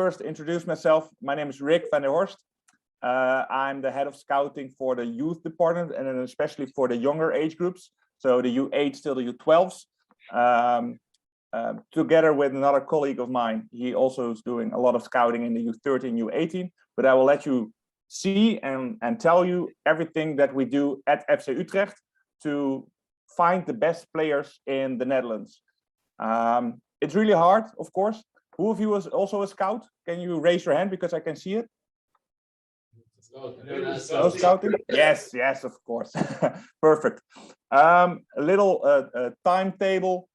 first introduce myself. My name is Rick van der Horst. I'm the head of scouting for the youth department, and then especially for the younger age groups, so the U8 till the U12s. Together with another colleague of mine, he also is doing a lot of scouting in the U13, U18. But I will let you see and tell you everything that we do at FC Utrecht to find the best players in the Netherlands. It's really hard, of course. Who of you is also a scout? Can you raise your hand because I can see it? No scouting? Yes, of course. Perfect. A little timetable.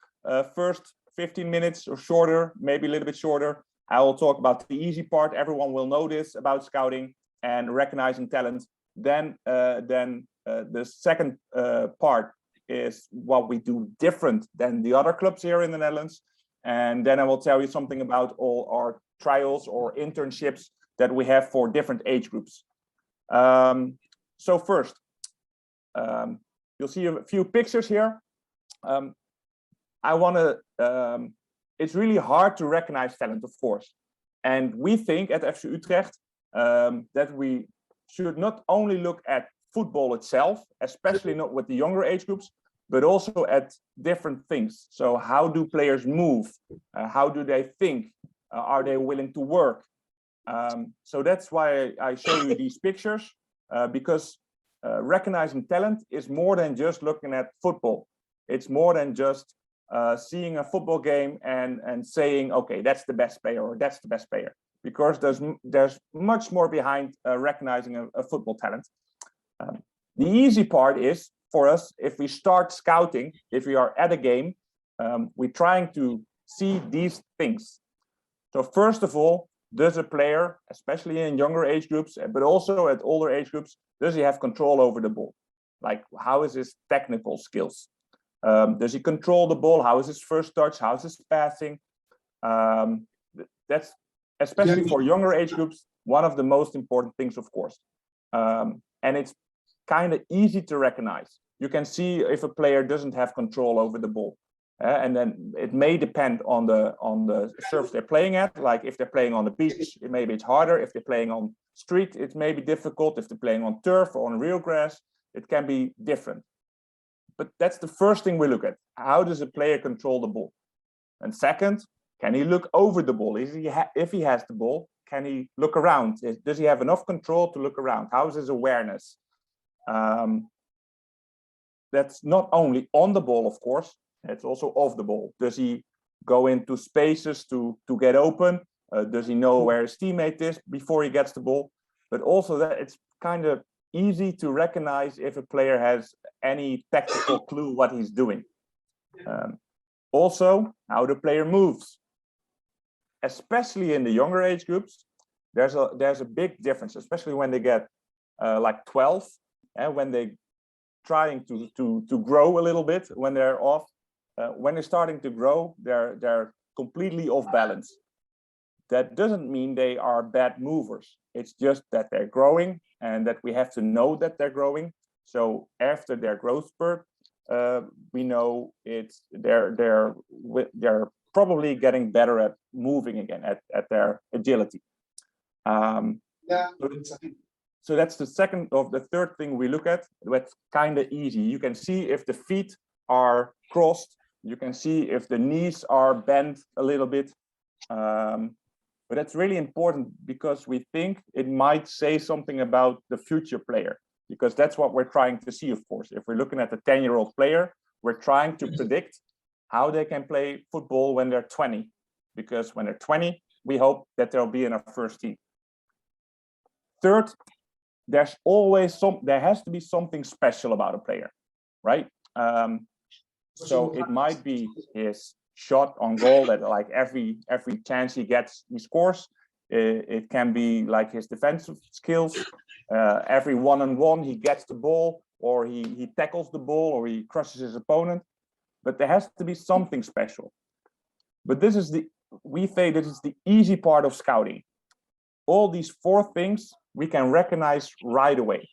First 15 minutes or shorter, maybe a little bit shorter. I will talk about the easy part. Everyone will know this about scouting and recognizing talent. Then the second part is what we do different than the other clubs here in the Netherlands. And then I will tell you something about all our trials or internships that we have for different age groups. So first, you'll see a few pictures here. It's really hard to recognize talent, of course. And we think at FC Utrecht that we should not only look at football itself, especially not with the younger age groups, but also at different things. So how do players move? How do they think? Are they willing to work? So that's why I show you these pictures, because recognizing talent is more than just looking at football. It's more than just seeing a football game and saying, okay, that's the best player or that's the best player, because there's much more behind recognizing a football talent. The easy part is for us, if we start scouting, if we are at a game, we're trying to see these things. So first of all, does a player, especially in younger age groups, but also at older age groups, does he have control over the ball? Like, how is his technical skills? Does he control the ball? How is his first touch? How is his passing? That's, especially for younger age groups, one of the most important things, of course. And it's kind of easy to recognize. You can see if a player doesn't have control over the ball. And then it may depend on the surface they're playing at. Like if they're playing on the beach, maybe it's harder. If they're playing on street, it may be difficult. If they're playing on turf or on real grass, it can be different. But that's the first thing we look at. How does a player control the ball? And second, can he look over the ball? If he has the ball, can he look around? Does he have enough control to look around? How is his awareness? That's not only on the ball, of course, it's also off the ball. Does he go into spaces to get open? Does he know where his teammate is before he gets the ball? But also that it's kind of easy to recognize if a player has any tactical clue what he's doing. Also, how the player moves. Especially in the younger age groups, there's a big difference, especially when they get like 12, and when they trying to grow a little bit, when they're off, when they're starting to grow, they're completely off balance. That doesn't mean they are bad movers. It's just that they're growing, and that we have to know that they're growing. So after their growth spurt, we know they're probably getting better at moving again, at their agility. So that's the second of the third thing we look at. That's kind of easy. You can see if the feet are crossed. You can see if the knees are bent a little bit. But that's really important because we think it might say something about the future player, because that's what we're trying to see, of course. If we're looking at a 10-year-old player, we're trying to predict how they can play football when they're 20. Because when they're 20, we hope that they'll be in our first team. Third, there has to be something special about a player, right? So it might be his shot on goal, that like every chance he gets, he scores. It can be like his defensive skills. Every one-on-one he gets the ball, or he tackles the ball, or he crushes his opponent. But there has to be something special. But we say this is the easy part of scouting. All these four things we can recognize right away.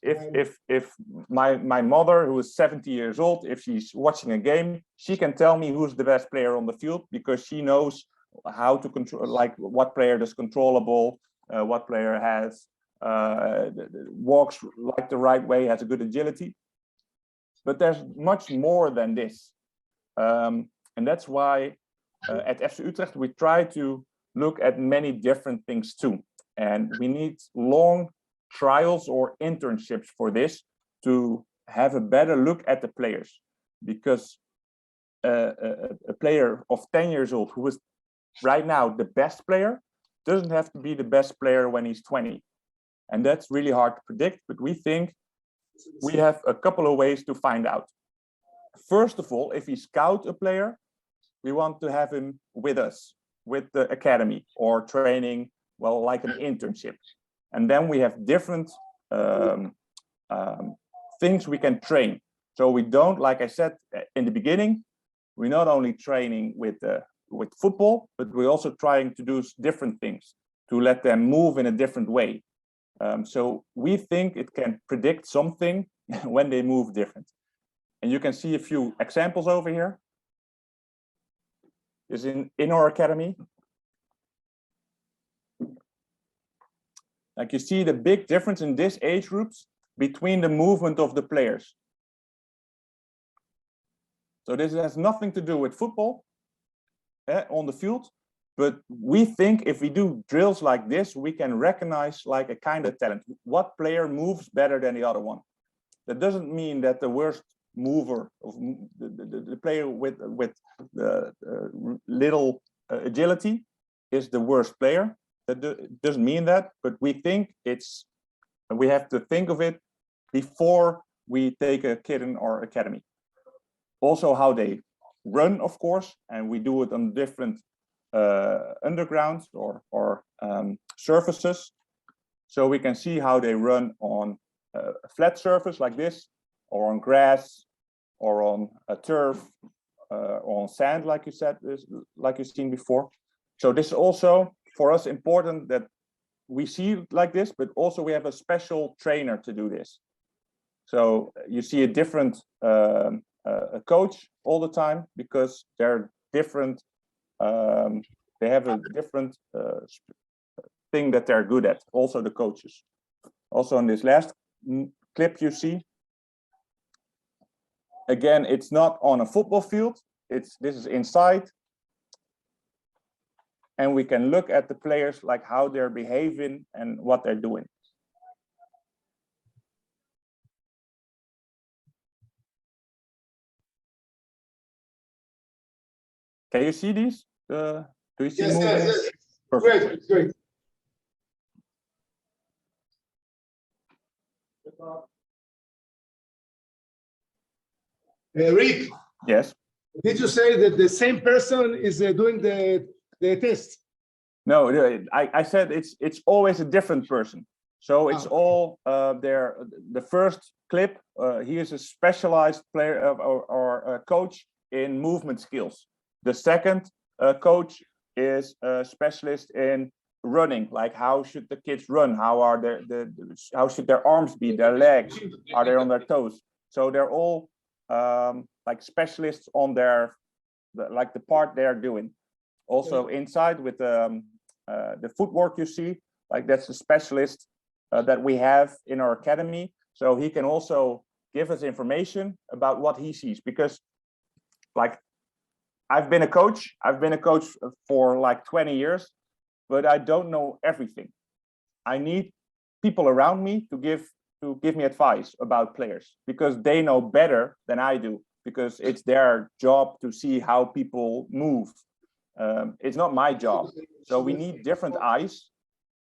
If my mother, who is 70 years old, if she's watching a game, she can tell me who's the best player on the field, because she knows how to control, like what player is controllable, what player has walks like the right way, has a good agility. But there's much more than this. And that's why at FC Utrecht, we try to look at many different things too. And we need long trials or internships for this to have a better look at the players. Because a player of 10 years old who is right now the best player doesn't have to be the best player when he's 20. And that's really hard to predict, but we think we have a couple of ways to find out. First of all, if we scout a player, we want to have him with us, with the academy or training, well, like an internship. And then we have different things we can train. So we don't, like I said in the beginning, we're not only training with football, but we're also trying to do different things to let them move in a different way. So we think it can predict something when they move different. And you can see a few examples over here. Is in our academy. Like you see the big difference in this age groups between the movement of the players. So this has nothing to do with football on the field, but we think if we do drills like this, we can recognize like a kind of talent. What player moves better than the other one? That doesn't mean that the worst mover of the player with the little agility is the worst player. That doesn't mean that, but we think we have to think of it before we take a kid in our academy. Also how they run, of course, and we do it on different undergrounds or surfaces. So we can see how they run on a flat surface like this, or on grass, or on a turf, or on sand, like you said, like you've seen before. So this is also for us important that we see like this, but also we have a special trainer to do this. So you see a different a coach all the time because they're different. They have a different thing that they're good at. Also the coaches. Also in this last clip you see. Again, it's not on a football field. This is inside. And we can look at the players, like how they're behaving and what they're doing. Can you see these? Do you see movements? Yes. Perfect. Great. Rick. Yes. Did you say that the same person is doing the test? No, I said it's always a different person. So it's all there. The first clip, he is a specialized player or coach in movement skills. The second coach is a specialist in running, like how should the kids run? How should their arms be, their legs? Are they on their toes? So they're all like specialists on the part they're doing. Also inside with the footwork you see, like that's a specialist that we have in our academy. So he can also give us information about what he sees, because like I've been a coach for like 20 years, but I don't know everything. I need people around me to give me advice about players, because they know better than I do, because it's their job to see how people move. It's not my job. So we need different eyes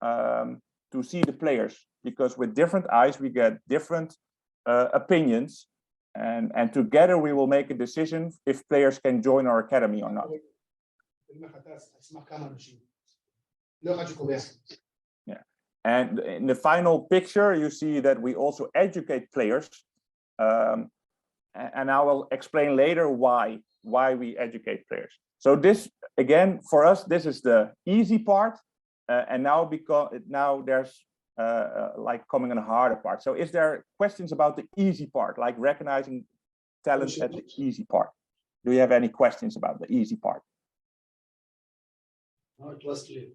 to see the players, because with different eyes, we get different opinions. And together we will make a decision if players can join our academy or not. Yeah. And in the final picture, you see that we also educate players. And I will explain later why we educate players. So this, again, for us, this is the easy part. And now there's like coming on a harder part. So is there questions about the easy part, like recognizing talent at the easy part? Do you have any questions about the easy part? Oh, it was clear.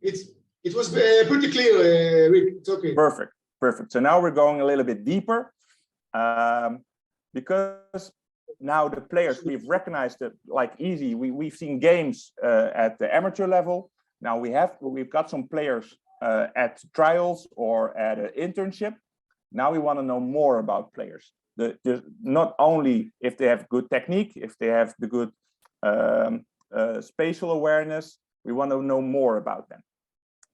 It was pretty clear, Rick. It's okay. Perfect, perfect. So now we're going a little bit deeper, because now the players, we've recognized that like easy. We've seen games at the amateur level. Now we've got some players at trials or at an internship. Now we want to know more about players. Not only if they have good technique, if they have the good spatial awareness, we want to know more about them.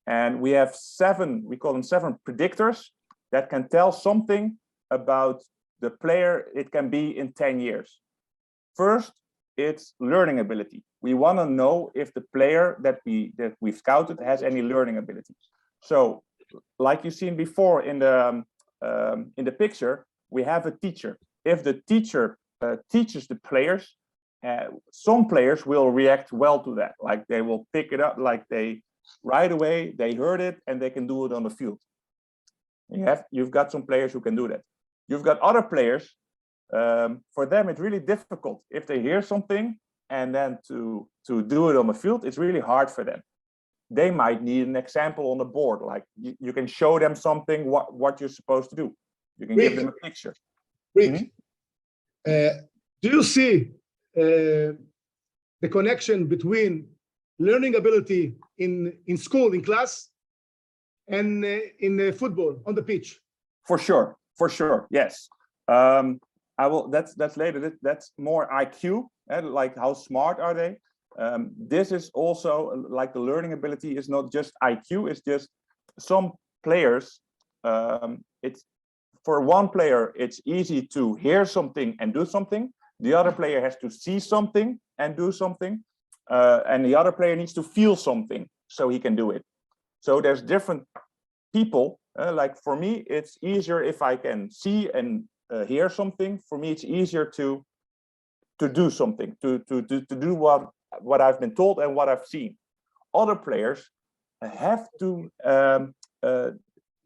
And we have 7, we call them 7 predictors that can tell something about the player it can be in 10 years. First, it's learning ability. We want to know if the player that we've scouted has any learning ability. So, like you've seen before in the picture, we have a teacher. If the teacher teaches the players, some players will react well to that. Like they will pick it up, like they right away they heard it and they can do it on the field. You've got some players who can do that. You've got other players. For them, it's really difficult if they hear something and then to do it on the field. It's really hard for them. They might need an example on the board, like you can show them something what you're supposed to do. You can give them a picture. Rick, do you see the connection between learning ability in school, in class, and in football on the pitch? For sure, yes. I will. That's later. That's more IQ, like how smart are they? This is also like the learning ability is not just IQ. It's just some players. It's for one player, it's easy to hear something and do something. The other player has to see something and do something, and the other player needs to feel something so he can do it. So there's different people. Like for me, it's easier if I can see and hear something. For me, it's easier to do something, to do what I've been told and what I've seen. Other players have to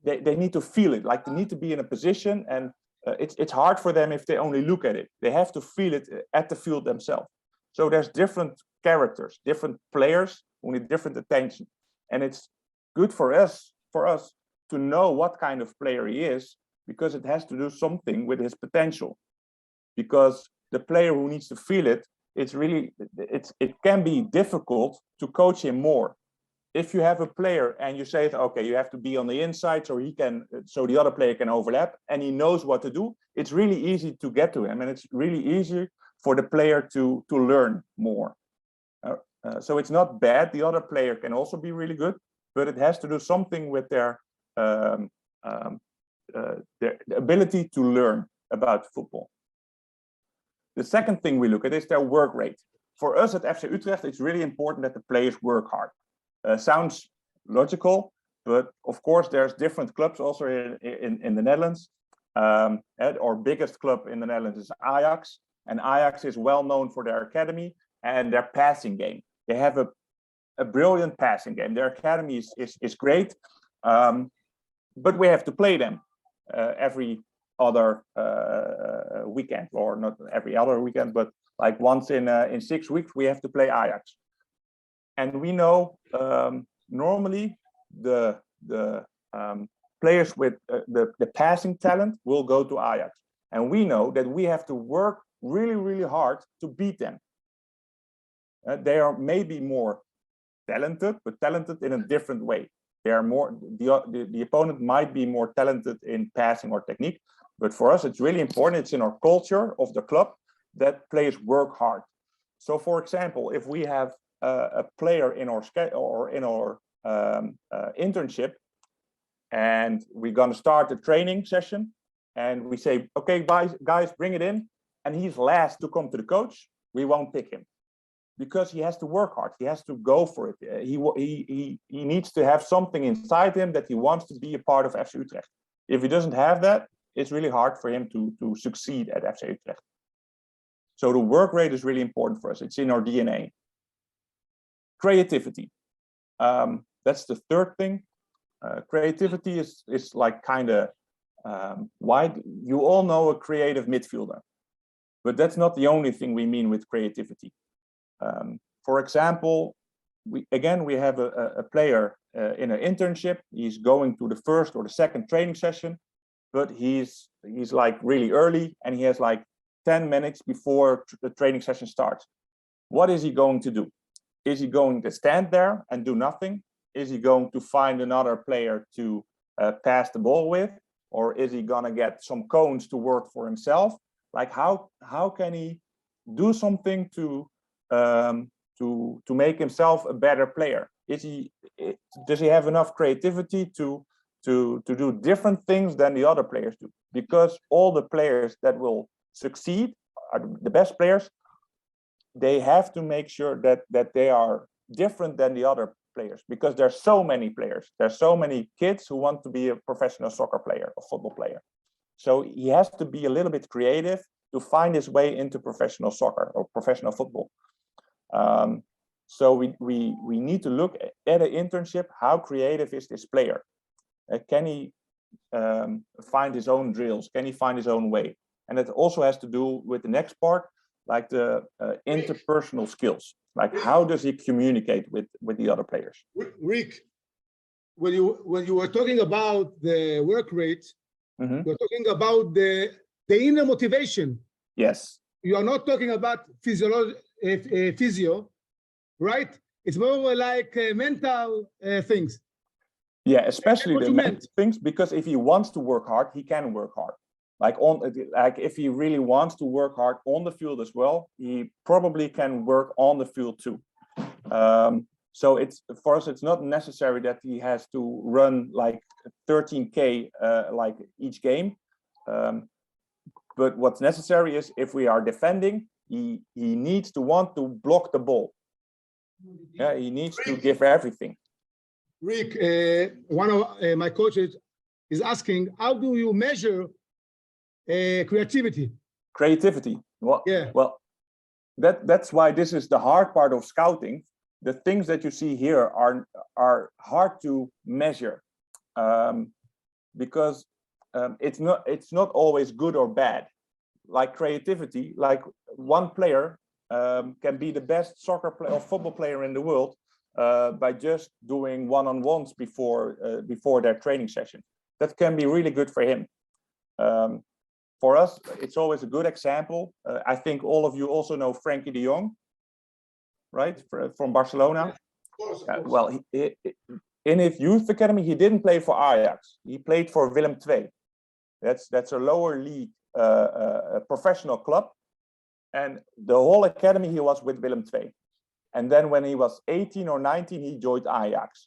they need to feel it, like they need to be in a position, and it's hard for them if they only look at it. They have to feel it at the field themselves. So there's different characters, different players who need different attention, and it's good for us to know what kind of player he is, because it has to do something with his potential. Because the player who needs to feel it, it can be difficult to coach him more. If you have a player and you say, okay, you have to be on the inside so the other player can overlap and he knows what to do, it's really easy to get to him, and it's really easy for the player to learn more. So it's not bad. The other player can also be really good, but it has to do something with their ability to learn about football. The second thing we look at is their work rate. For us at FC Utrecht, it's really important that the players work hard. Sounds logical, but of course there's different clubs also in the Netherlands. Our biggest club in the Netherlands is Ajax, and Ajax is well known for their academy and their passing game. They have a brilliant passing game. Their academy is great, but we have to play them every other weekend, or not every other weekend, but like once in 6 weeks we have to play Ajax. And we know normally the players with the passing talent will go to Ajax, and we know that we have to work really hard to beat them. They are maybe more talented, but talented in a different way. They are more the opponent might be more talented in passing or technique, but for us it's really important. It's in our culture of the club that players work hard. So, for example, if we have a player in our internship, and we're going to start a training session, and we say, okay, guys, bring it in, and he's last to come to the coach, we won't pick him, because he has to work hard. He has to go for it. He needs to have something inside him that he wants to be a part of FC Utrecht. If he doesn't have that, it's really hard for him to succeed at FC Utrecht. So the work rate is really important for us. It's in our DNA. Creativity. That's the third thing. Creativity is like kind of wide. You all know a creative midfielder, but that's not the only thing we mean with creativity. For example, we have a player in an internship. He's going to the first or the second training session, but he's like really early, and he has like 10 minutes before the training session starts. What is he going to do? Is he going to stand there and do nothing? Is he going to find another player to pass the ball with? Or is he gonna get some cones to work for himself? Like how can he do something to make himself a better player? Does he have enough creativity to do different things than the other players do? Because all the players that will succeed are the best players. They have to make sure that they are different than the other players, because there's so many players. There's so many kids who want to be a professional soccer player or football player. So he has to be a little bit creative to find his way into professional soccer or professional football. So we need to look at an internship. How creative is this player? Can he find his own drills? Can he find his own way? And it also has to do with the next part, like the interpersonal skills. Like how does he communicate with the other players? Rick, when you were talking about the work rate, Mm-hmm. you're talking about the inner motivation. Yes. You are not talking about physio, right? It's more like mental things. Yeah, especially the mental things, because if he wants to work hard, he can work hard. Like if he really wants to work hard on the field as well, he probably can work on the field too. So for us, it's not necessary that he has to run like 13K like each game. But what's necessary is if we are defending, he needs to want to block the ball. Yeah, he needs to give everything. Rick, one of my coaches is asking, how do you measure creativity? Creativity. Well, yeah. Well, that's why this is the hard part of scouting. The things that you see here are hard to measure, because it's not always good or bad. Like creativity, like one player can be the best soccer player or football player in the world by just doing one-on-ones before their training session. That can be really good for him. For us, it's always a good example. I think all of you also know Frankie de Jong, right? From Barcelona. Of course. Well, in his youth academy, he didn't play for Ajax. He played for Willem II. That's a lower league a professional club. And the whole academy, he was with Willem II. And then when he was 18 or 19, he joined Ajax.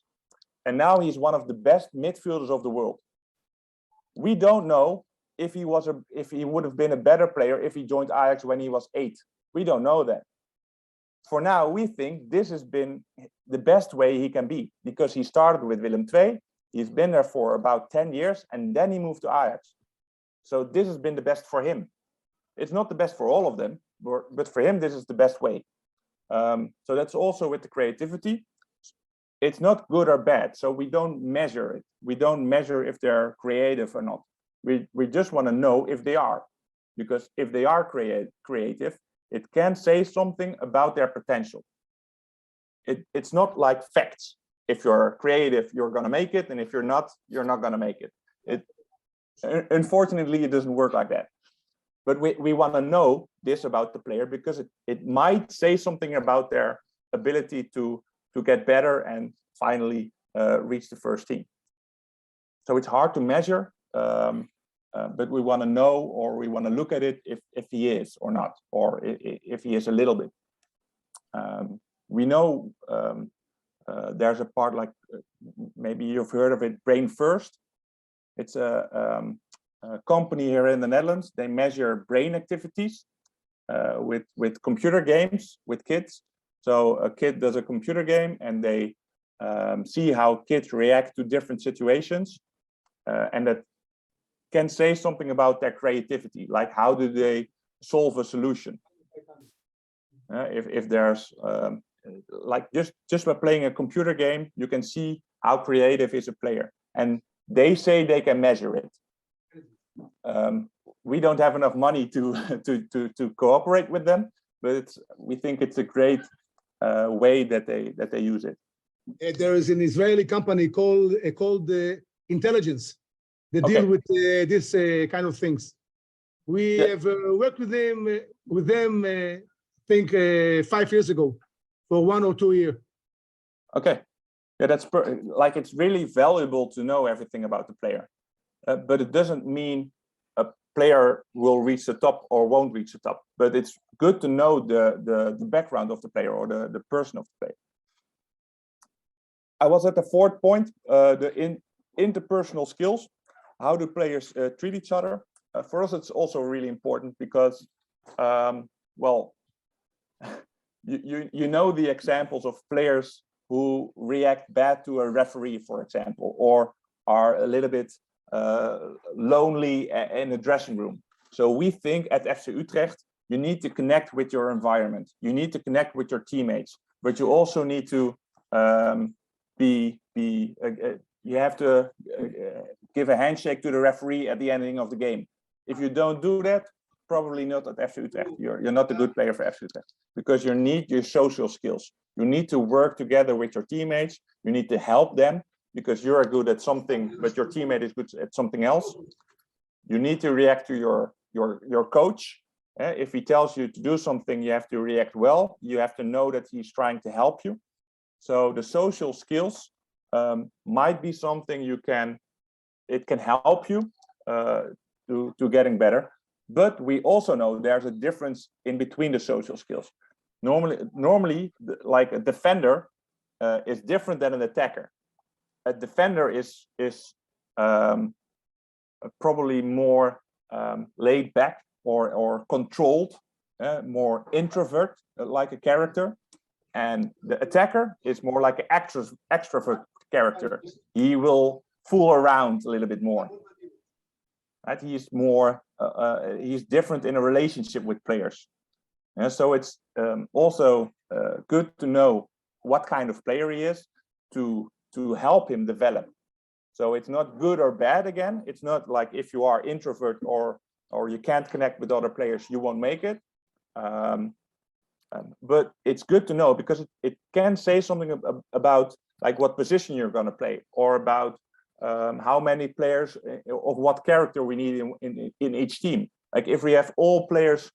And now he's one of the best midfielders of the world. We don't know if he would have been a better player if he joined Ajax when he was 8. We don't know that. For now, we think this has been the best way he can be, because he started with Willem II. He's been there for about 10 years, and then he moved to Ajax. So this has been the best for him. It's not the best for all of them, but for him, this is the best way. So that's also with the creativity. It's not good or bad, so we don't measure it. We don't measure if they're creative or not. We just want to know if they are, because if they are creative, it can say something about their potential. It's not like facts. If you're creative, you're going to make it, and if you're not going to make it. Unfortunately, it doesn't work like that. But we want to know this about the player, because it might say something about their ability to get better and finally reach the first team. So it's hard to measure, but we want to know, or we want to look at it if he is or not, or if he is a little bit. We know there's a part like, maybe you've heard of it, Brain First. It's a company here in the Netherlands. They measure brain activities with computer games with kids. So a kid does a computer game, and they see how kids react to different situations, and that can say something about their creativity, like how do they solve a solution. If there's like just by playing a computer game, you can see how creative is a player, and they say they can measure it. We don't have enough money to cooperate with them, but we think it's a great way that they use it. There is an Israeli company called Intelligence that deal with this kind of things. We have worked with them I think 5 years ago for 1 or 2 years. Okay, yeah, that's like it's really valuable to know everything about the player, but it doesn't mean a player will reach the top or won't reach the top. But it's good to know the background of the player or the person of the player. I was at the fourth point, the interpersonal skills. How do players treat each other? For us, it's also really important because, well, you know the examples of players who react bad to a referee, for example, or are a little bit lonely in the dressing room. So we think at FC Utrecht, you need to connect with your environment. You need to connect with your teammates, but you also need to you have to give a handshake to the referee at the ending of the game. If you don't do that, probably not at FC Utrecht. You're not a good player for FC Utrecht because you need your social skills. You need to work together with your teammates. You need to help them because you're good at something, but your teammate is good at something else. You need to react to your coach. If he tells you to do something, you have to react well. You have to know that he's trying to help you. So the social skills might be something it can help you to getting better. But we also know there's a difference in between the social skills. Normally, like a defender is different than an attacker. A defender is probably more laid back or controlled, more introvert like a character. And the attacker is more like an extrovert character. He will fool around a little bit more. Right? He's more, he's different in a relationship with players. And so it's also good to know what kind of player he is to help him develop. So it's not good or bad again. It's not like if you are introvert or you can't connect with other players, you won't make it. But it's good to know because it can say something about like what position you're going to play or about how many players of what character we need in each team. Like if we have all players,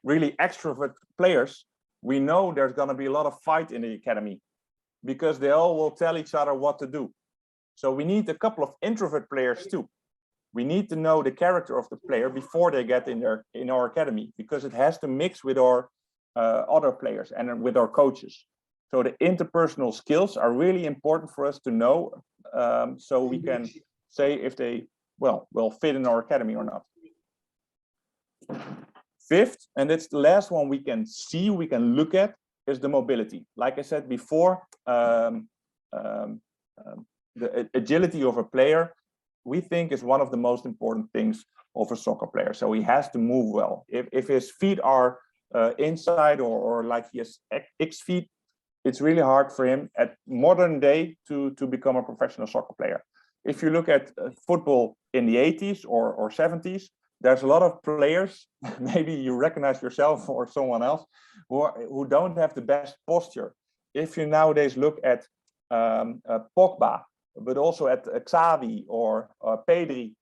really extrovert players, we know there's going to be a lot of fight in the academy because they all will tell each other what to do. So we need a couple of introvert players too. We need to know the character of the player before they get in our academy because it has to mix with our other players and with our coaches. So the interpersonal skills are really important for us to know, so we can say if they will fit in our academy or not. Fifth, and it's the last one we can see, we can look at, is the mobility. Like I said before, the agility of a player, we think is one of the most important things of a soccer player. So he has to move well. If his feet are inside or like he has X feet, it's really hard for him at modern day to become a professional soccer player. If you look at football in the 80s or 70s, there's a lot of players, maybe you recognize yourself or someone else, who don't have the best posture. If you nowadays look at Pogba, but also at Xavi or Pedri,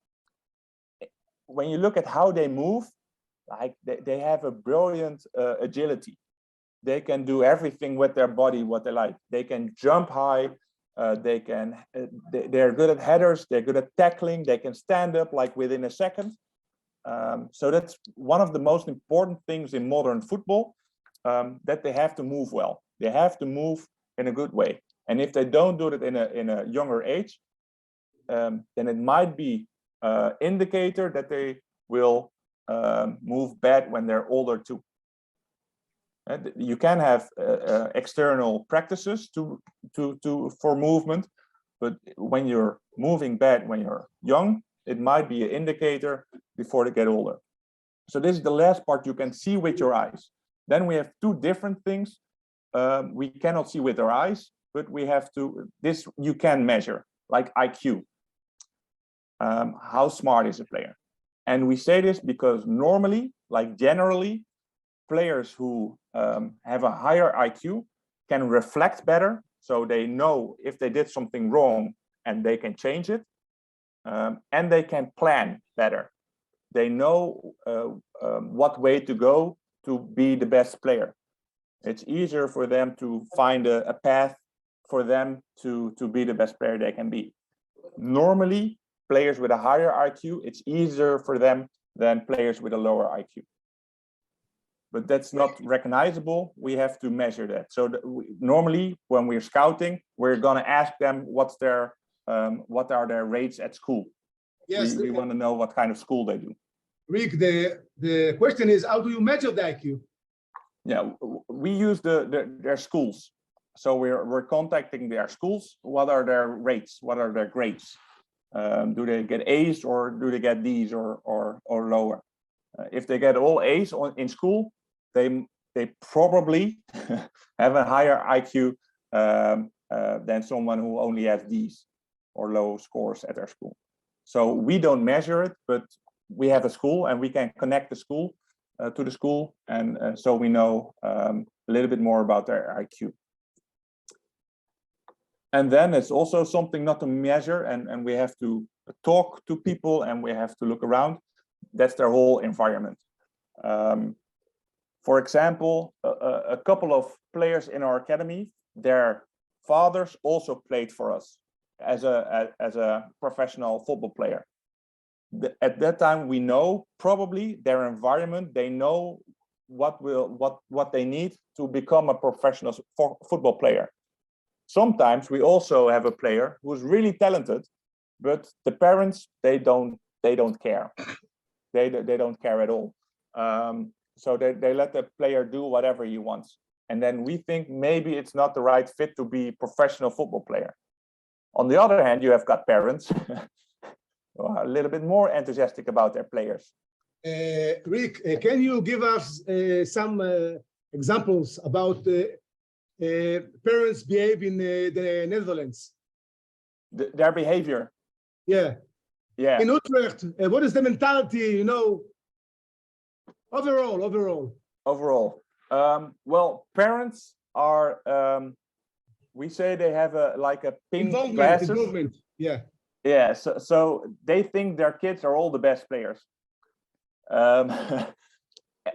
when you look at how they move, like they have a brilliant agility. They can do everything with their body, what they like. They can jump high. They're good at headers. They're good at tackling. They can stand up like within a second. So that's one of the most important things in modern football, that they have to move well. They have to move in a good way. And if they don't do it in a younger age, then it might be an indicator that they will move bad when they're older too. You can have external practices for movement, but when you're moving bad when you're young, it might be an indicator before they get older. So this is the last part you can see with your eyes. Then we have two different things we cannot see with our eyes, but we have to, this you can measure, like IQ. How smart is a player? And we say this because normally, like generally, players who have a higher IQ can reflect better, so they know if they did something wrong and they can change it, and they can plan better. They know what way to go to be the best player. It's easier for them to find a path for them to be the best player they can be. Normally, players with a higher IQ, it's easier for them than players with a lower IQ. But that's not recognizable. We have to measure that. So normally, when we're scouting, we're going to ask them what are their rates at school. Yes, we want to know what kind of school they do. Rick, the question is, how do you measure the IQ? Yeah, we use their schools. So we're contacting their schools. What are their rates? What are their grades? Do they get A's or do they get D's or lower? If they get all A's in school, they probably have a higher IQ than someone who only has D's or low scores at their school. So we don't measure it, but we have a school and we can connect the school to the school, and so we know a little bit more about their IQ. And then it's also something not to measure, and we have to talk to people and we have to look around. That's their whole environment. For example, a couple of players in our academy, their fathers also played for us as a professional football player. At that time, we know probably their environment. They know what they need to become a professional football player. Sometimes we also have a player who's really talented, but the parents they don't care. They don't care at all. So they let the player do whatever he wants, and then we think maybe it's not the right fit to be a professional football player. On the other hand, you have got parents who are a little bit more enthusiastic about their players. Rick, can you give us some examples about parents behave in the Netherlands? Their behavior. Yeah. Yeah. In Utrecht, what is the mentality, overall? Well, parents are, we say they have a pink glasses. Involvement, yeah. Yeah, so they think their kids are all the best players. Okay.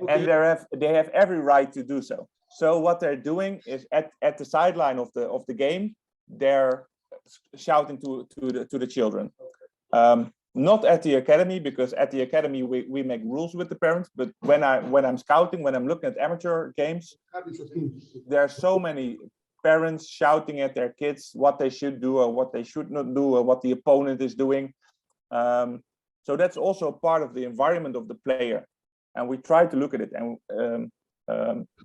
And they have every right to do so. So what they're doing is at the sideline of the game, they're shouting to the children. Not at the academy, because at the academy we make rules with the parents. But when I'm scouting, when I'm looking at amateur games, there are so many parents shouting at their kids what they should do or what they should not do or what the opponent is doing. So that's also part of the environment of the player, and we try to look at it. And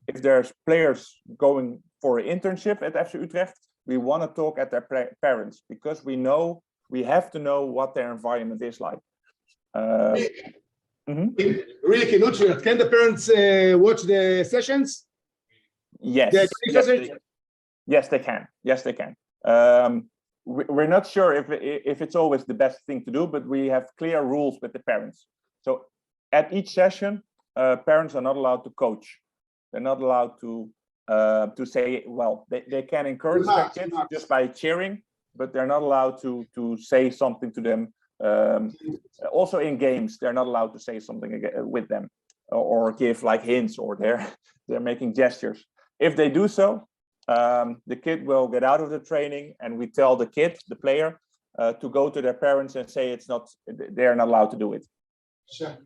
if there's players going for an internship at FC Utrecht, we want to talk at their parents, because we have to know what their environment is like. Rick, in Utrecht, can the parents watch the sessions? Yes. Yes, they can. Yes, they can. We're not sure if it's always the best thing to do, but we have clear rules with the parents. So at each session, parents are not allowed to coach. They're not allowed to say, well, they can encourage their kids just by cheering, but they're not allowed to say something to them. Also in games, they're not allowed to say something with them or give like hints, or they're making gestures. If they do so, the kid will get out of the training, and we tell the kid, the player, to go to their parents and say they're not allowed to do it. Sure.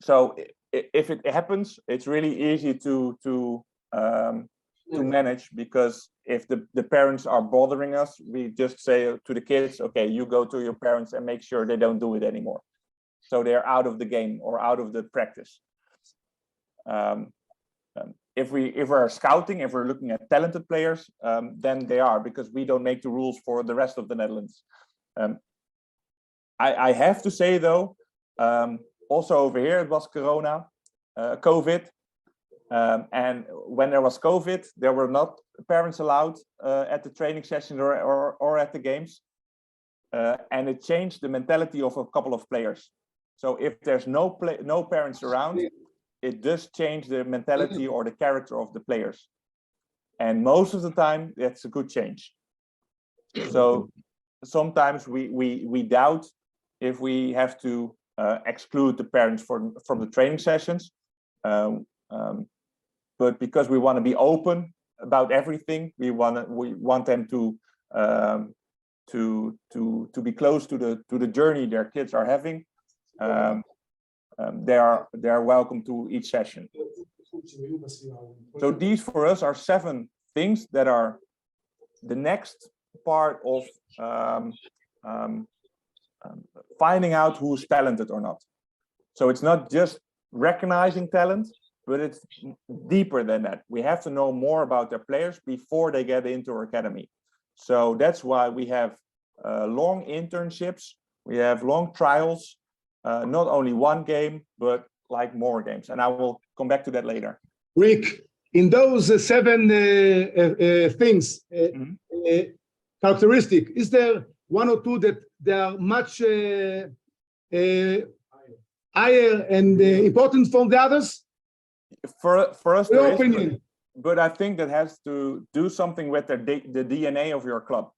So if it happens, it's really easy to manage, because if the parents are bothering us, we just say to the kids, okay, you go to your parents and make sure they don't do it anymore. So they're out of the game or out of the practice. If we're scouting, if we're looking at talented players, then they are, because we don't make the rules for the rest of the Netherlands. I have to say though, also over here it was Corona, COVID, and when there was COVID, there were not parents allowed at the training sessions or at the games, and it changed the mentality of a couple of players. So if there's no parents around, it does change the mentality or the character of the players. And most of the time, that's a good change. So sometimes we doubt if we have to exclude the parents from the training sessions. But because we want to be open about everything, we want them to be close to the journey their kids are having. They are welcome to each session. So these for us are 7 things that are the next part of finding out who's talented or not. So it's not just recognizing talent, but it's deeper than that. We have to know more about their players before they get into our academy. So that's why we have long internships, we have long trials, not only one game, but like more games. And I will come back to that later. Rick, in those 7 things, characteristic, is there 1 or 2 that they are much higher and important from the others? For us, your opinion. But I think that has to do something with the DNA of your club.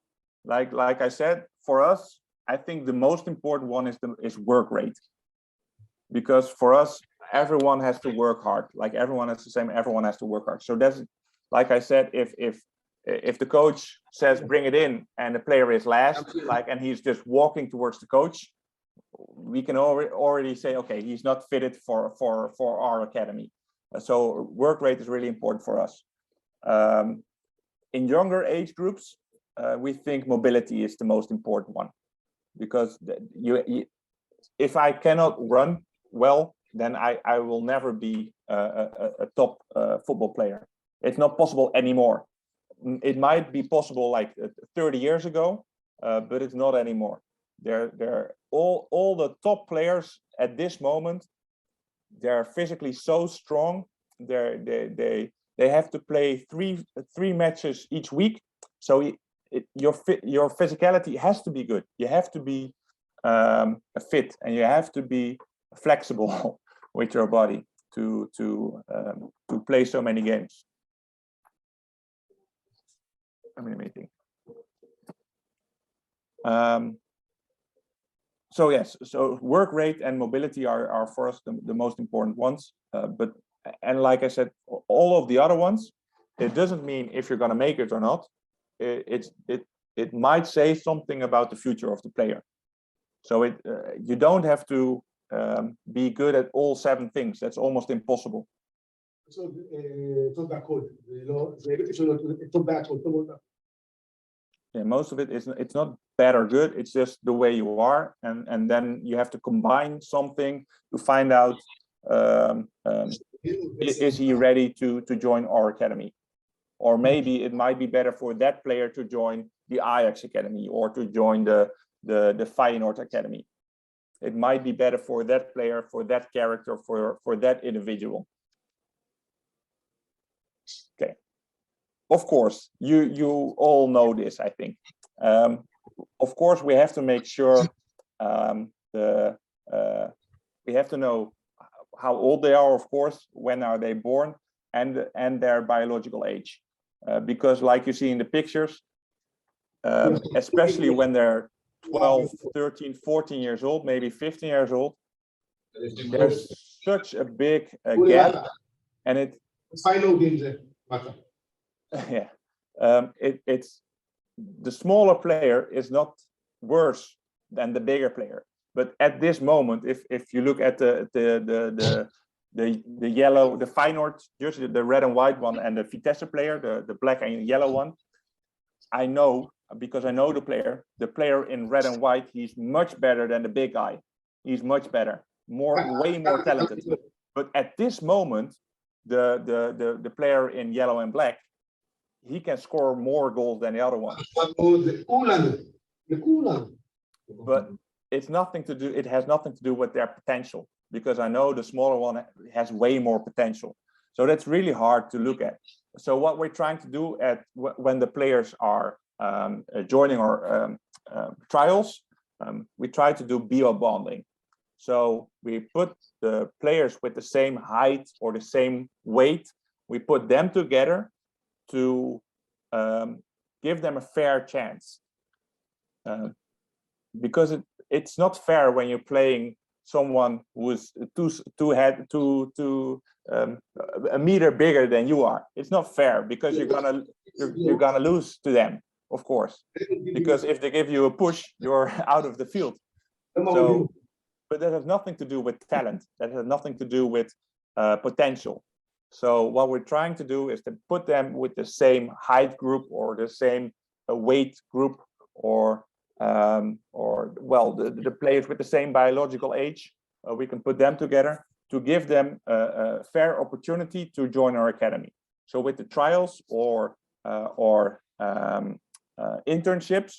Like I said, for us, I think the most important one is work rate, because for us, everyone has to work hard. Like everyone is the same. Everyone has to work hard. So that's, like I said, if the coach says bring it in and the player is last, and he's just walking towards the coach, we can already say, okay, he's not fitted for our academy. So work rate is really important for us. In younger age groups, we think mobility is the most important one, because if I cannot run well, then I will never be a top football player. It's not possible anymore. It might be possible like 30 years ago, but it's not anymore. They're all the top players at this moment. They're physically so strong. They have to play three matches each week. So your physicality has to be good. You have to be fit, and you have to be flexible with your body to play so many games. So yes, so work rate and mobility are for us the most important ones. And like I said, all of the other ones, it doesn't mean if you're going to make it or not. It might say something about the future of the player. So you don't have to be good at all 7 things. That's almost impossible. Yeah, most of it is, it's not bad or good, it's just the way you are, and then you have to combine something to find out is he ready to join our academy, or maybe it might be better for that player to join the Ajax academy or to join the Feyenoord academy. It might be better for that player, for that character, for that individual. Okay. Of course, you all know this, I think. Of course, we have to make sure we have to know how old they are, of course, when are they born, and their biological age. Because like you see in the pictures, especially when they're 12, 13, 14 years old, maybe 15 years old, there's such a big gap, and it yeah, it's the smaller player is not worse than the bigger player, but at this moment, if you look at the yellow, the Feyenoord jersey, the red and white one, and the Vitesse player, the black and yellow one, I know, because I know the player in red and white, he's much better than the big guy. He's much better, way more talented. But at this moment, the player in yellow and black, he can score more goals than the other one. But it's nothing to do. It has nothing to do with their potential, because I know the smaller one has way more potential. So that's really hard to look at. So what we're trying to do when the players are joining our trials, we try to do bio bonding. So we put the players with the same height or the same weight, we put them together to give them a fair chance. Because it's not fair when you're playing someone who's a meter bigger than you are. It's not fair because you're gonna lose to them, of course, because if they give you a push, you're out of the field. So, but that has nothing to do with talent. That has nothing to do with potential. So what we're trying to do is to put them with the same height group or the same weight group, or well, the players with the same biological age. We can put them together to give them a fair opportunity to join our academy. So with the trials or internships,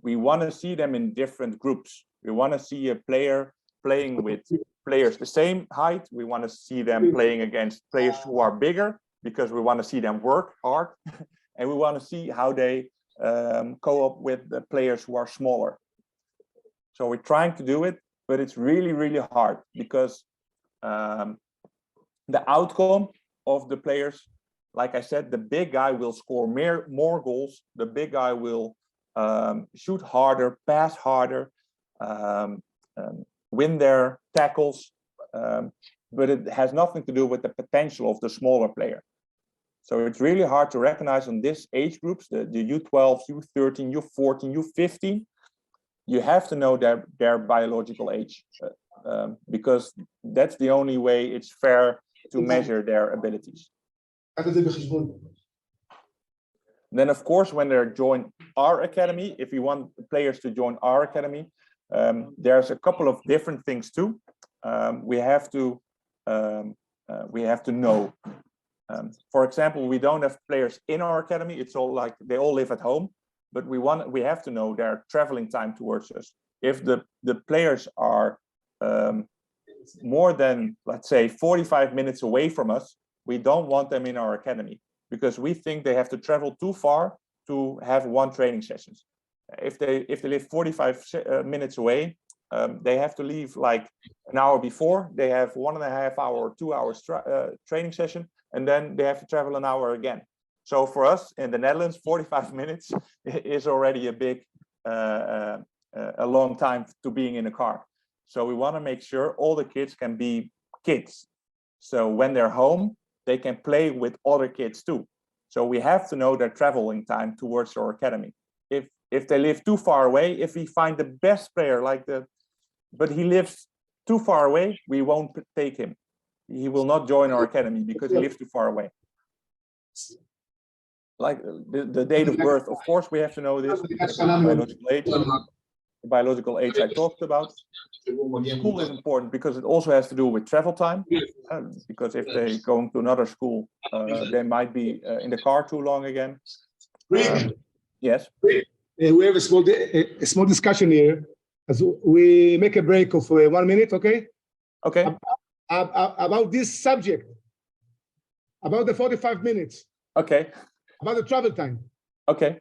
we want to see them in different groups. We want to see a player playing with players the same height. We want to see them playing against players who are bigger, because we want to see them work hard, and we want to see how they co-op with the players who are smaller. So we're trying to do it, but it's really, really hard, because the outcome of the players, like I said, the big guy will score more goals. The big guy will shoot harder, pass harder, win their tackles, but it has nothing to do with the potential of the smaller player. So it's really hard to recognize on this age groups, the U12, U13, U14, U15. You have to know their biological age, because that's the only way it's fair to measure their abilities. Then, of course, when they join our academy, if you want players to join our academy, there's a couple of different things too. We have to know. For example, we don't have players in our academy. It's all like they all live at home, but we have to know their traveling time towards us. If the players are more than, let's say, 45 minutes away from us, we don't want them in our academy, because we think they have to travel too far to have one training session. If they live 45 minutes away, they have to leave like an hour before. They have 1.5 hour or 2 hours training session, and then they have to travel an hour again. So for us in the Netherlands, 45 minutes is already a long time to being in a car. So we want to make sure all the kids can be kids. So when they're home, they can play with other kids too. So we have to know their traveling time towards our academy. If they live too far away, if we find the best player but he lives too far away, we won't take him. He will not join our academy because he lives too far away. Like the date of birth, of course, we have to know this. The biological age I talked about. School is important because it also has to do with travel time. Because if they go to another school, they might be in the car too long again. Yes. We have a small discussion here. As we make a break of 1 minute, okay? Okay. About this subject, about the 45 minutes. Okay. About the travel time. Okay.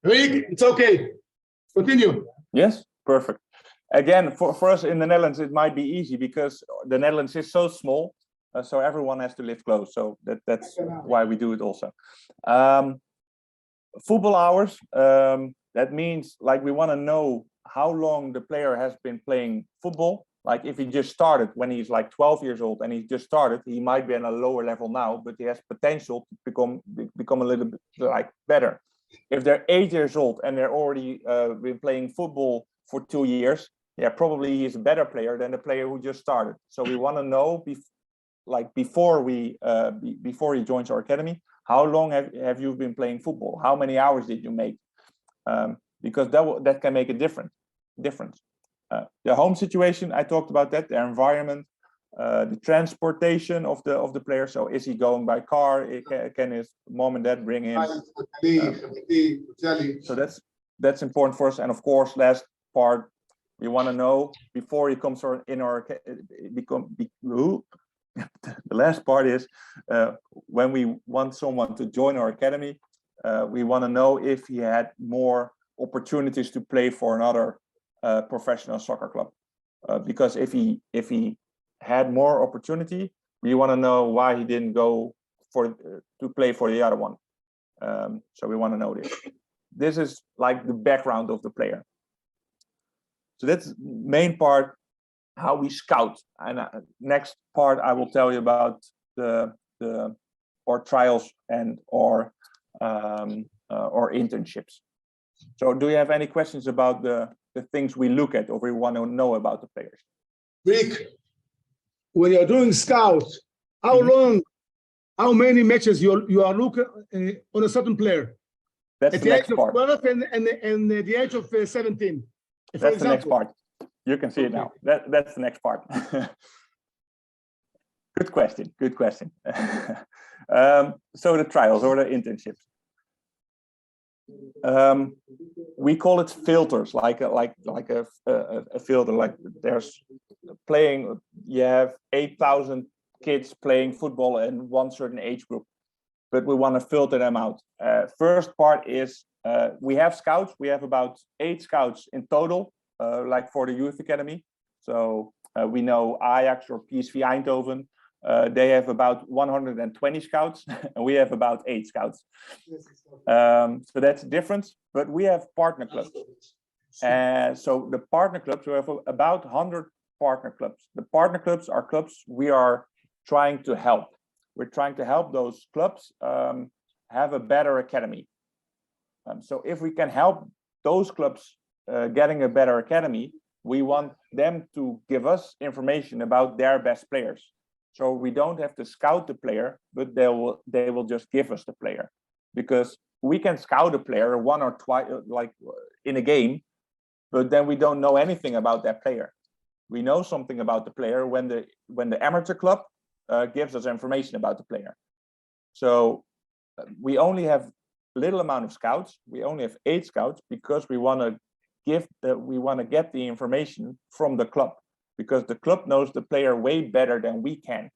It's okay. Continue. Yes, perfect. Again, for us in the Netherlands, it might be easy because the Netherlands is so small, so everyone has to live close. So that's why we do it also. Football hours, that means like we want to know how long the player has been playing football. Like if he just started when he's like 12 years old and he just started, he might be on a lower level now, but he has potential to become a little bit like better. If they're 8 years old and they're already been playing football for 2 years, yeah, probably he's a better player than the player who just started. So we want to know before he joins our academy, how long have you been playing football? How many hours did you make? Because that can make a difference. The home situation, I talked about that, the environment, the transportation of the player. So is he going by car? Can his mom and dad bring him? So that's important for us. And of course, last part, we want to know before he comes in our the last part is when we want someone to join our academy, we want to know if he had more opportunities to play for another professional soccer club. Because if he had more opportunity, we want to know why he didn't go to play for the other one. So we want to know this. This is like the background of the player. So that's main part, how we scout. And next part, I will tell you about our trials and our internships. So do you have any questions about the things we look at or we want to know about the players? Rick, when you're doing scout, how long, how many matches you are looking on a certain player? That's at the next part. 12 and the age of 17. That's the next part. You can see it now. That's the next part. Good question. Good question. So the trials or the internships. We call it filters, like a filter. Like there's playing. You have 8,000 kids playing football in one certain age group, but we want to filter them out. First part is we have scouts. We have about 8 scouts in total, like for the youth academy. So we know Ajax or PSV Eindhoven. They have about 120 scouts, and we have about 8 scouts. So that's the difference. But we have partner clubs. So the partner clubs, we have about 100 partner clubs. The partner clubs are clubs we are trying to help. We're trying to help those clubs have a better academy. So if we can help those clubs getting a better academy, we want them to give us information about their best players. So we don't have to scout the player, but they will just give us the player, because we can scout a player one or twice, like in a game, but then we don't know anything about that player. We know something about the player when the amateur club gives us information about the player. So we only have little amount of scouts. We only have 8 scouts because we want to get the information from the club, because the club knows the player way better than we can.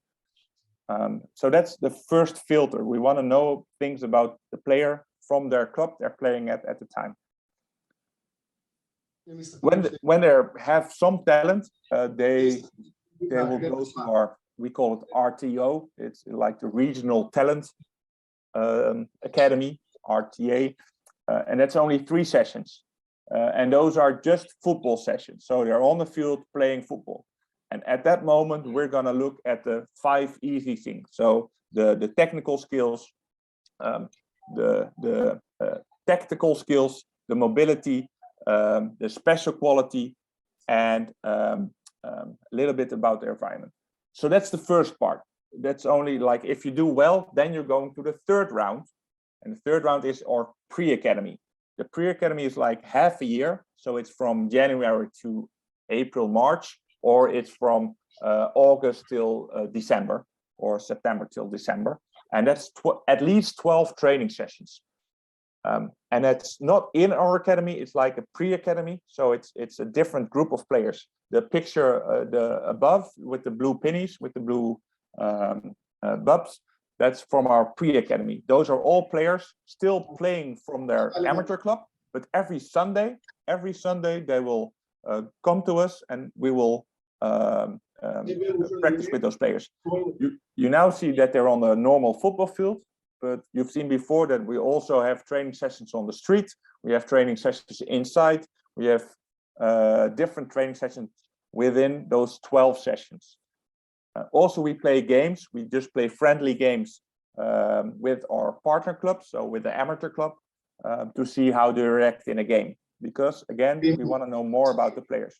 So that's the first filter. We want to know things about the player from their club they're playing at the time. When they have some talent, they will go to our, we call it RTO. It's like the Regional Talent Academy, RTA, and that's only 3 sessions. And those are just football sessions. So they're on the field playing football. And at that moment, we're going to look at the 5 easy things. So the technical skills, the tactical skills, the mobility, the special quality, and a little bit about the environment. So that's the first part. That's only like if you do well, then you're going to the 3rd round. And the 3rd round is our pre-academy. The pre-academy is like half a year. So it's from January to April, March, or it's from August till December, or September till December. And that's at least 12 training sessions. And that's not in our academy. It's like a pre-academy. So it's a different group of players. The picture the above with the blue pennies, with the blue bubs, that's from our pre-academy. Those are all players still playing from their amateur club, but every Sunday they will come to us and we will practice with those players. You now see that they're on a normal football field, but you've seen before that we also have training sessions on the street. We have training sessions inside. We have different training sessions within those 12 sessions. Also, we play games. We just play friendly games with our partner club, so with the amateur club, to see how they react in a game. Because again, we want to know more about the players.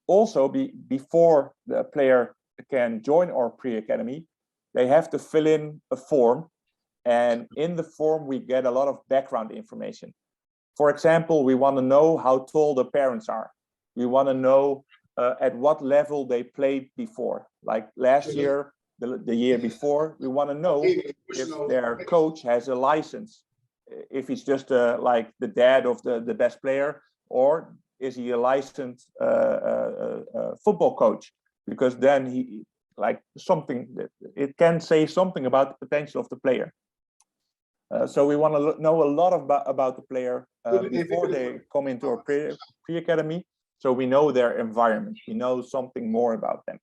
Also, before the player can join our pre-academy, they have to fill in a form And in the form, we get a lot of background information. For example, we want to know how tall the parents are. We want to know at what level they played before. Like last year, the year before, we want to know if their coach has a license, if he's just like the dad of the best player, or is he a licensed football coach? Because then he like something that it can say something about the potential of the player. So we want to know a lot about the player before they come into our pre-academy, so we know their environment, we know something more about them.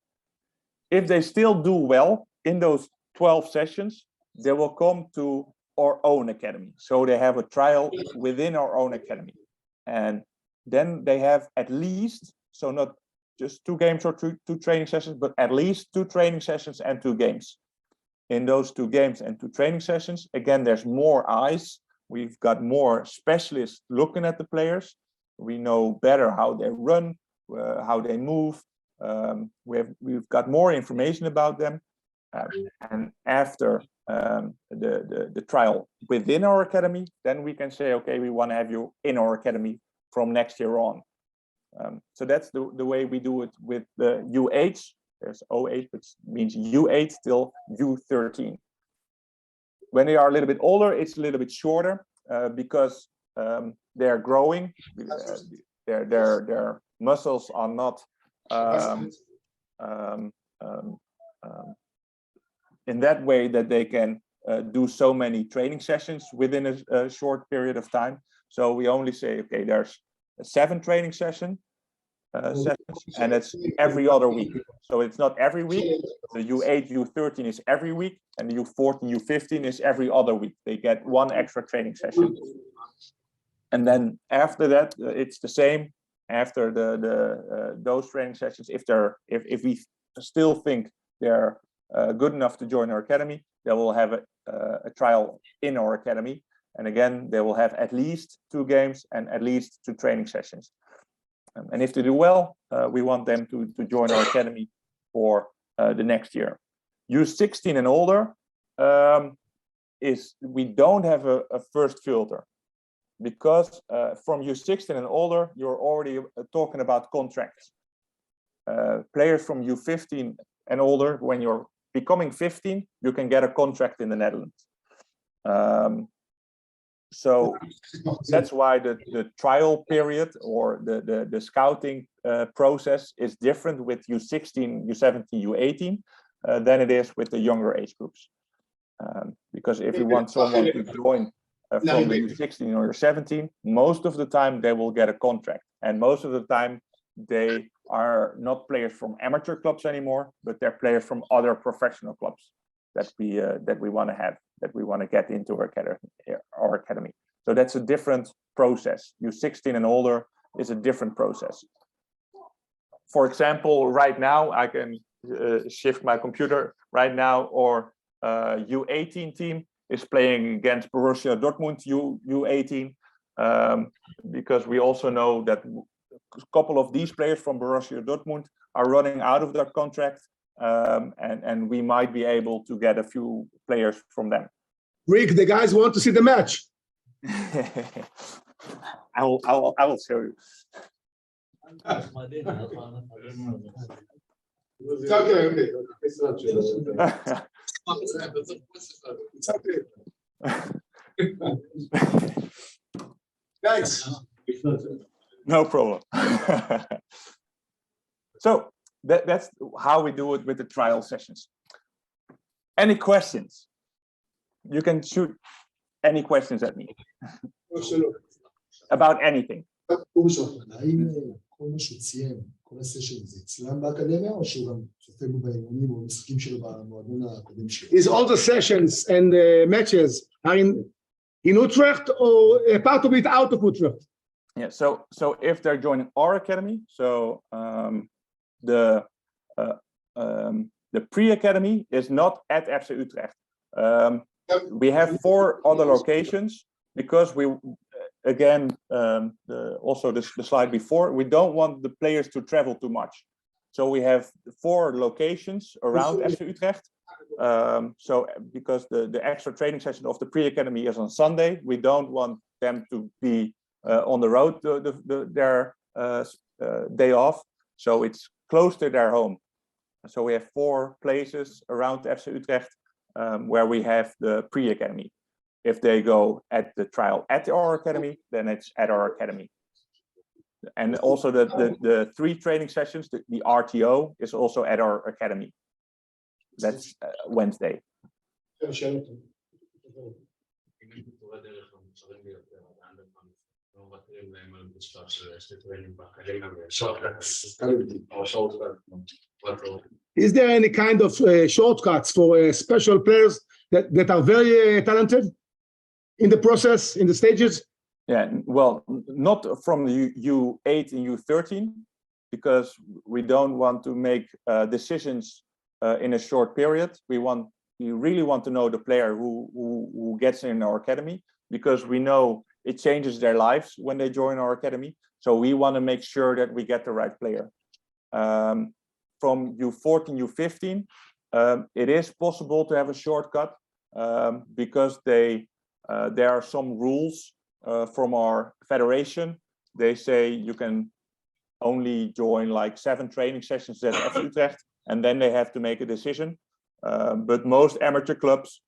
If they still do well in those 12 sessions, they will come to our own academy. So they have a trial within our own academy. And then they have at least, so not just 2 games or two training sessions, but at least 2 training sessions and 2 games. In those 2 games and 2 training sessions, again, there's more eyes. We've got more specialists looking at the players. We know better how they run, how they move. We've got more information about them. And after the trial within our academy, then we can say, okay, we want to have you in our academy from next year on. So that's the way we do it with the U8. There's 08, which means U8 till U13. When they are a little bit older, it's a little bit shorter because they're growing. Their muscles are not in that way that they can do so many training sessions within a short period of time. So we only say, okay, there's 7 training sessions, and it's every other week. So it's not every week. The U8, U13 is every week, and the U14, U15 is every other week. They get 1 extra training session. And then after that, it's the same. After those training sessions, if we still think they're good enough to join our academy, they will have a trial in our academy. And again, they will have at least 2 games and at least 2 training sessions. And if they do well, we want them to join our academy for the next year. U16 and older we don't have a first filter, because from U16 and older, you're already talking about contracts. Players from U15 and older, when you're becoming 15, you can get a contract in the Netherlands. So that's why the trial period or the scouting process is different with U16, U17, U18 than it is with the younger age groups. Because if you want someone to join from the U16 or U17, most of the time they will get a contract, and most of the time they are not players from amateur clubs anymore, but they're players from other professional clubs that we want to have, that we want to get into our academy. So that's a different process. U16 and older is a different process. For example, right now I can shift my computer right now, or U18 team is playing against Borussia Dortmund U18, because we also know that a couple of these players from Borussia Dortmund are running out of their contract, and we might be able to get a few players from them. Rick, the guys want to see the match. I will show you. It's okay. It's not true. It's okay. Thanks. No problem. So that's how we do it with the trial sessions. Any questions? You can shoot any questions at me about anything. Is all the sessions and matches are in Utrecht, or a part of it out of Utrecht? Yeah, so if they're joining our academy, so the pre-academy is not at FC Utrecht. We have 4 other locations, because we, again, also the slide before, we don't want the players to travel too much. So we have 4 locations around FC Utrecht, So because the extra training session of the pre-academy is on Sunday, we don't want them to be on the road their day off. So it's close to their home. So we have 4 places around FC Utrecht where we have the pre-academy. If they go at the trial at our academy, then it's at our academy. And also the 3 training sessions, the RTO is also at our academy. That's Wednesday. Is there any kind of shortcuts for special players that are very talented in the process, in the stages? Yeah, well, not from the U8 and U13, because we don't want to make decisions in a short period. We really want to know the player who gets in our academy, because we know it changes their lives when they join our academy. So we want to make sure that we get the right player. From U14, U15, it is possible to have a shortcut because there are some rules from our federation. They say you can only join like 7 training sessions at FC Utrecht, and then they have to make a decision. But most amateur clubs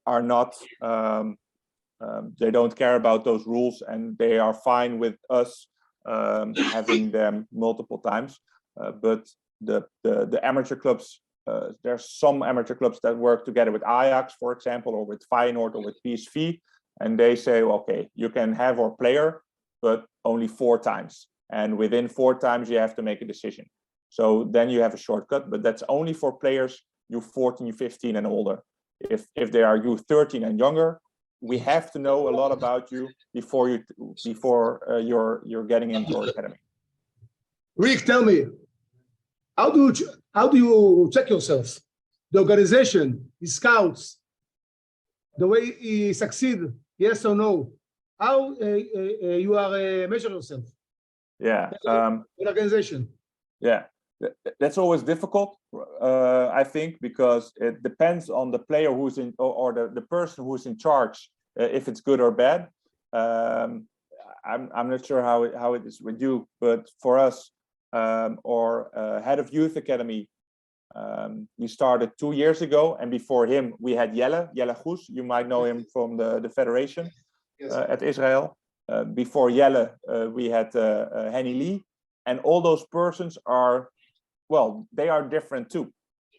are not, they don't care about those rules, and they are fine with us having them multiple times. But the amateur clubs, there's some amateur clubs that work together with Ajax, for example, or with Feyenoord or with PSV, and they say, okay, you can have our player, but only 4 times. And within 4 times, you have to make a decision. So then you have a shortcut, but that's only for players U14, U15 and older. If they are U13 and younger, we have to know a lot about you before you're getting into our academy. Rick, tell me, how do you check yourself? The organization, the scouts, the way he succeed, yes or no? How you are measure yourself? Yeah, organization. Yeah, that's always difficult, I think, because it depends on the player who's in, or the person who's in charge, if it's good or bad. I'm not sure how it is with you, but for us, our head of youth academy, we started 2 years ago, and before him we had Jelle Goes. You might know him from the federation. Yes. At Israel. Before Jelle, we had Henny Lee, and all those persons are, well, they are different too.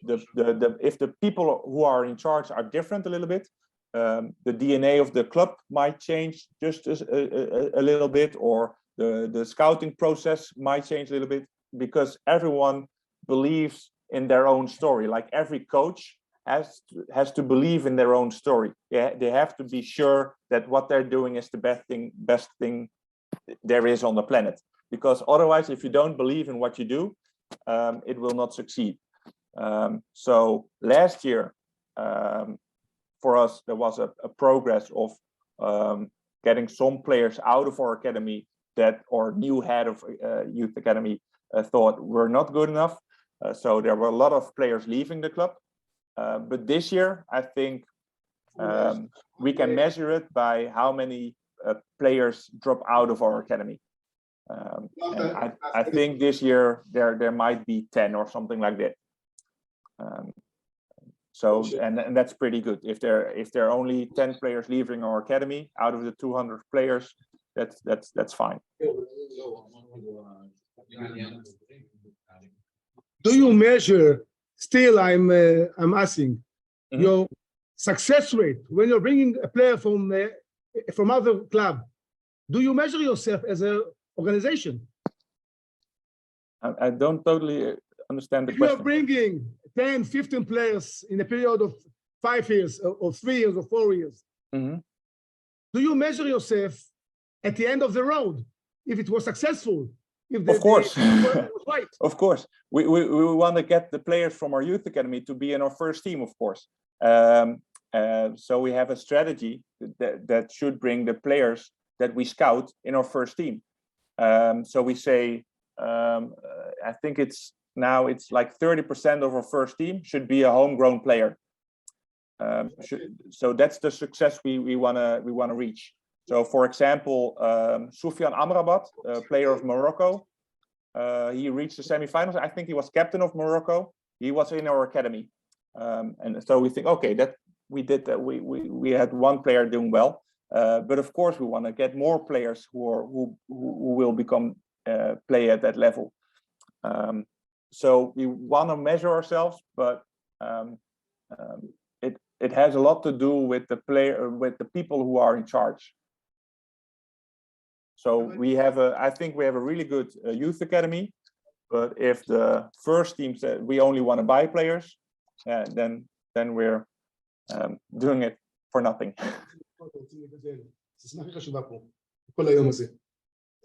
If the people who are in charge are different a little bit, the DNA of the club might change just a little bit, or the scouting process might change a little bit, because everyone believes in their own story. Like every coach has to believe in their own story. They have to be sure that what they're doing is the best thing there is on the planet. Because otherwise, if you don't believe in what you do, it will not succeed. So last year, for us, there was a progress of getting some players out of our academy that our new head of youth academy thought were not good enough. So there were a lot of players leaving the club. But this year, I think we can measure it by how many players drop out of our academy. And I think this year there might be 10 or something like that. So and that's pretty good. If there are only 10 players leaving our academy out of the 200 players, that's fine. Do you measure? Still, I'm asking your success rate when you're bringing a player from other club. Do you measure yourself as an organization? I don't totally understand the question. If you're bringing 10, 15 players in a period of 5 years, or 3 years, or 4 years, do you measure yourself at the end of the road if it was successful? Of course. Right. Of course. We want to get the players from our youth academy to be in our first team, of course. So we have a strategy that should bring the players that we scout in our first team. So we say, I think it's like 30% of our first team should be a homegrown player. So that's the success we wanna reach. So, for example, Soufiane Amrabat, a player of Morocco, he reached the semifinals. I think he was captain of Morocco. He was in our academy, and so we think, okay, that we did that. We had one player doing well, but of course we want to get more players who will become play at that level. So we want to measure ourselves, but it has a lot to do with the people who are in charge. So I think we have a really good youth academy, but if the first team said we only want to buy players, then we're doing it for nothing.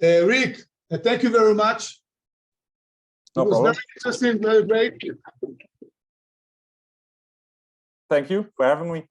Rick, thank you very much. No it was problem. very interesting, very great. Thank you for having me.